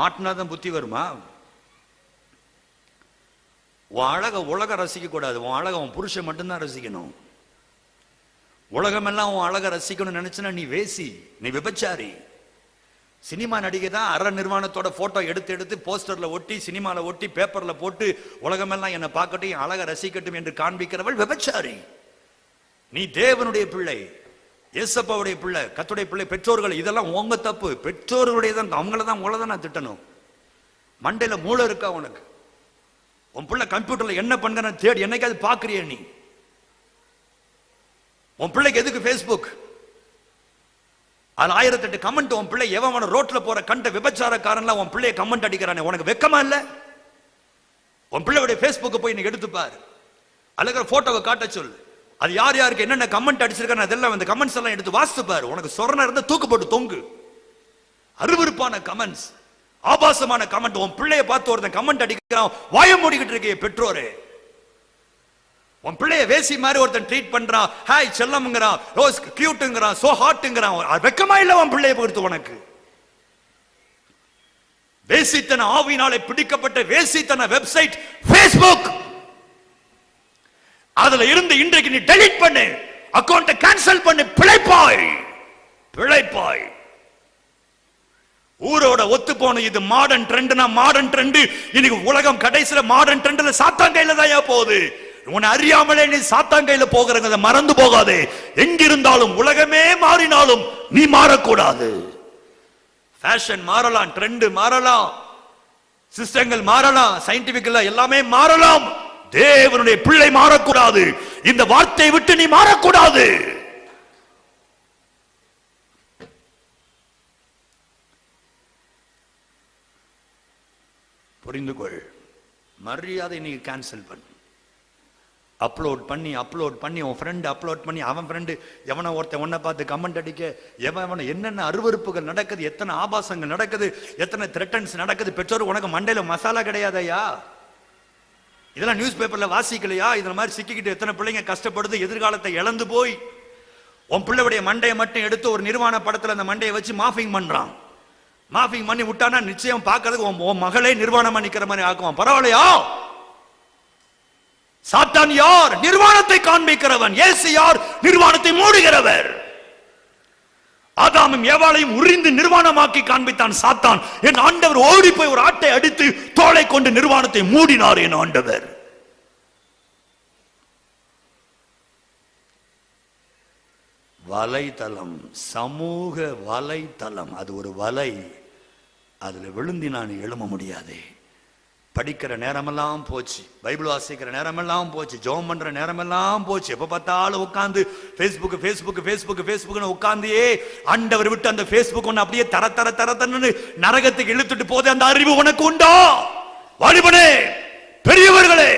மாட்டினாதான் புத்தி வருமா? உன் அழக உலக ரசிக்க கூடாது, உன் அழக உன் புருஷன் மட்டும்தான் ரசிக்கணும். உலகமெல்லாம் உன் அழக ரசிக்கணும்னு நினைச்சுன்னா நீ வேசி, நீ விபச்சாரி. சினிமா நடிகை தான் அற நிர்வாணத்தோட போட்டோ எடுத்து போஸ்டர்ல ஒட்டி, சினிமால ஒட்டி, பேப்பர்ல போட்டு உலகமெல்லாம் என்னை பார்க்கட்டும், என் அழக ரசிக்கட்டும் என்று காண்பிக்கிறவள் விபச்சாரி. நீ தேவனுடைய பிள்ளை, ஏசப்பாவுடைய பிள்ளை, கர்த்தருடைய பிள்ளை. பெற்றோர்கள் இதெல்லாம் உங்க தப்பு. பெற்றோர்களுடைய தான், அவங்களதான் உங்களை தான் நான் திட்டணும். மண்டையில மூளை இருக்கா உனக்கு? உன் பிள்ளை கம்ப்யூட்டர்ல என்ன பண்ணுங்க தேடி என்னைக்காவது பாக்குறிய நீ? உன் பிள்ளைக்கு எதுக்கு பேஸ்புக்? அதுல 1008 கமெண்ட். உன் பிள்ளை எவன் ரோட்ல போற கண்ட விபச்சாரக்காரன்லாம் உன் பிள்ளைய கமெண்ட் அடிக்கிறானே, உனக்கு வெக்கமா இல்ல? உன் பிள்ளையுடைய பேஸ்புக் போய் நீ எடுத்து பாரு, அதுல போட்டோவை காட்ட சொல்லு. அது யார் யாருக்கு என்னென்ன கமெண்ட் அடிச்சிருக்காங்க அதெல்லாம் அந்த கமெண்ட்ஸ் எல்லாம் எடுத்து வாசித்து பாரு. உனக்கு சொரண இருந்தா தூக்கு போட்டு தொங்கு. அருவருப்பான கமெண்ட்ஸ், ஆபாசமான கமெண்ட். உன் பிள்ளைய பார்த்து ஒருத்தன் கமெண்ட் அடிக்கிறான், வாய மூடிக்கிட்டு இருக்கே பெற்றோரே. உன் பிள்ளைய வேசி மாதிரி ஒருத்தன் ட்ரீட் பண்றான், ஹாய் செல்லம்ங்கறான், ரோஸ் கியூட்ங்கறான், சோ ஹாட்ங்கறான். வெக்கமா இல்ல உன் பிள்ளைய பொறுத்து உனக்கு? வேசித்தன ஆவியினாலே பிடிக்கப்பட்ட வேசித்தன வெப்சைட் Facebook. அதுல இருந்து இன்றைக்கு நீ டெலீட் பண்ணு, அக்கவுண்ட்டை கேன்சல் பண்ணு. பிழைப்பாய், பிழைப்பாய். ஊரோட ஒத்து போன இது மாடர்ன் ட்ரெண்ட்னா மாடர்ன் ட்ரெண்ட். இன்னைக்கு உலகம் கடைசியில மாடர்ன் ட்ரெண்ட்ல சாத்தான் கையில தான் போகுது. உன்னை அறியாமலே நீ சாத்தான் கையில போகிறத மறந்து போகாதே. எங்கிருந்தாலும் உலகமே மாறினாலும் நீ மாறக்கூடாது. ஃபேஷன் மாறலாம், ட்ரெண்ட் மாறலாம், சிஸ்டங்கள் மாறலாம், சயின்டிபிக்கலா எல்லாமே மாறலாம். தேவனுடைய பிள்ளை மாறக்கூடாது. இந்த வார்த்தையை விட்டு நீ மாறக்கூடாது. புரிந்து கொள். மரியாதை நீ கேன்சல் பண்ணு. அப்லோட் பண்ணி உன் ஃப்ரெண்ட் அப்லோட் பண்ணி, அவன் ஃப்ரெண்டு எவனை ஒருத்தன் ஒன்ன பார்த்து கமெண்ட் அடிக்க, எவன் என்னென்ன அருவருப்புகள் நடக்குது, எத்தனை ஆபாசங்கள் நடக்குது, எத்தனை த்ரெட்டன்ஸ் நடக்குது. பெற்றோர் உனக்கு மண்டையில மசாலா கிடையாதையா? இதெல்லாம் நியூஸ் பேப்பர்ல வாசிக்கலையா? இதுல மாதிரி சிக்கிக்கிட்டு எத்தனை பிள்ளைங்க கஷ்டப்படுது, எதிர்காலத்தை இழந்து போய். உன் பிள்ளையுடைய மண்டையை மட்டும் எடுத்து ஒரு நிர்வாண படத்துல அந்த மண்டையை வச்சு மாஃபிங் பண்றான். மாஃபிங் பண்ணி விட்டானா நிச்சயம் பார்க்கறதுக்கு உன் மகளே நிர்வாணமா நிக்கிற மாதிரி ஆக்குவான். பரவாயில்லையா? சாத்தான் யார்? நிர்வாணத்தை காண்பிக்கிறவன். இயேசு யார்? நிர்வாணத்தை மூடுகிறவர். ஆதாமும் ஏவாளையும் உரிந்து நிர்வாணமாக்கி காண்பித்தான் சாத்தான். என் ஆண்டவர் ஓடி போய் ஒரு ஆட்டை அடித்து தோளை கொண்டு நிர்வாணத்தை மூடினார் என் ஆண்டவர். வலைத்தளம், சமூக வலைத்தளம், அது ஒரு வலை. அதுல விழுந்தி நான் எழும்ப முடியாது. படிக்கிற நேரமெல்லாம் போச்சு, பைபிள் வாசிக்கிற நேரமெல்லாம் போச்சு, ஜெபம் பண்ற நேரமெல்லாம் போச்சு. எப்ப பார்த்தாலும் உட்கார்ந்து ஃபேஸ்புக் உட்கார்ந்தே ஆண்டவர் விட்டு அந்த ஃபேஸ்புக் ஒன்னு அப்படியே தர நரகத்துக்கு இழுத்துட்டு போது. அந்த அறிவு உனக்கு உண்டா? வாலிபனே, பெரியவர்களே,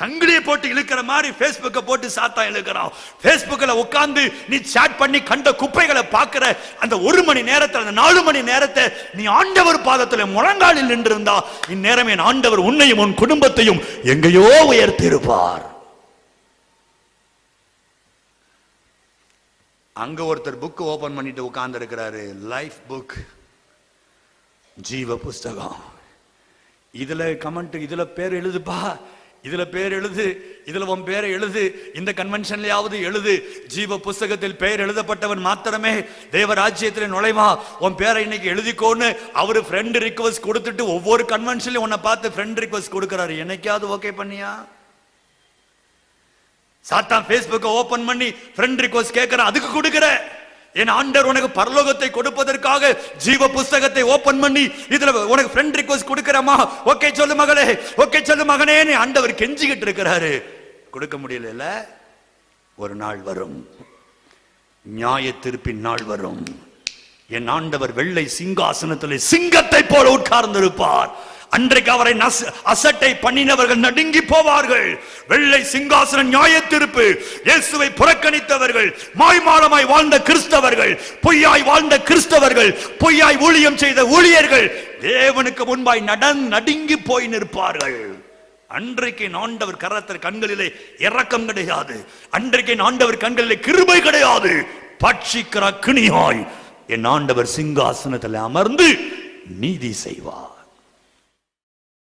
சங்கிலியை போட்டு இழுக்கிற மாதிரி ஃபேஸ்புக்கை போட்டு சாத்தான் இழுக்கிறான். ஃபேஸ்புக்ல உட்கார்ந்து நீ சாட் பண்ணி கண்ட குப்பைகளை பார்க்கிற அந்த 1 மணி நேரத்தில், அந்த 4 மணி நேரத்தை நீ ஆண்டவர் பாதத்தில் முழங்காலில் நின்றிருந்தா இந்நேரம் என் ஆண்டவர் உன்னையும் உன் குடும்பத்தையும் எங்கேயோ உயர்த்தி இருப்பார். அங்க ஒருத்தர் புக் ஓபன் பண்ணிட்டு உட்கார்ந்து இருக்கிறாரு. லைஃப் புக், ஜீவ புஸ்தகம். இதுல கமெண்ட், இதுல பேர் எழுதுப்பா, இதுல பேர் எழுது, இதுல உன் பேரை எழுது, இந்த கன்வென்ஷன்லயாவது எழுது. ஜீவ புஸ்தகத்தில் பெயர் எழுதப்பட்டவன் மாத்திரமே தேவராஜ்யத்தில் நுழைவா. உன் பேரை இன்னைக்கு எழுதிக்கோன்னு அவரு ஃப்ரெண்ட் ரிக்வெஸ்ட் கொடுத்துட்டு ஒவ்வொரு கன்வென்ஷன்லயும் உன்னை பார்த்து ஃப்ரெண்ட் ரிக்வெஸ்ட் கொடுக்கிறாரு. என்னைக்காவது ஓகே பண்ணியா? சாத்தான் ஃபேஸ்புக்கை ஓபன் பண்ணி ஃப்ரெண்ட் ரிக்வெஸ்ட் கேட்கிறான், அதுக்கு கொடுக்கிற. என் ஆண்டவர் உனக்கு பரலோகத்தை கொடுப்பதற்காக ஜீவ புஸ்தகத்தை ஓபன் பண்ணி இதுல உனக்கு ஃப்ரெண்ட் ரிக்வெஸ்ட் கொடுக்கிறமா? ஓகே சொல்லு மகளே, ஓகே சொல்லு மகனே, ஆண்டவர் கெஞ்சிக்கிட்டு இருக்கிறாரு. கொடுக்க முடியல. ஒரு நாள் வரும், நியாய தீர்ப்பின் நாள் வரும். என் ஆண்டவர் வெள்ளை சிங்காசனத்தில் சிங்கத்தை போல உட்கார்ந்திருப்பார். அன்றைக்கு அவரை அசட்டை பண்ணினவர்கள் நடுங்கி போவார்கள். வெள்ளை சிங்காசன நியாய தீர்ப்பு. இயேசுவை புறக்கணித்தவர்கள், மாய்மாலமாய் வாழ்ந்த கிறிஸ்தவர்கள், பொய்யாய் வாழ்ந்த கிறிஸ்தவர்கள், பொய்யாய் ஊழியம் செய்த ஊழியர்கள் தேவனுக்கு முன்பாய் நடுங்கி போய் நிற்பார்கள். அன்றைக்கு ஆண்டவர் கரத்தில் கண்களிலே இரக்கம் கிடையாது. அன்றைக்கு ஆண்டவர் கண்களிலே கிருபை கிடையாது. பட்சிக்கிற அக்கினியாய் என் ஆண்டவர் சிங்காசனத்தில் அமர்ந்து நீதி செய்வார்.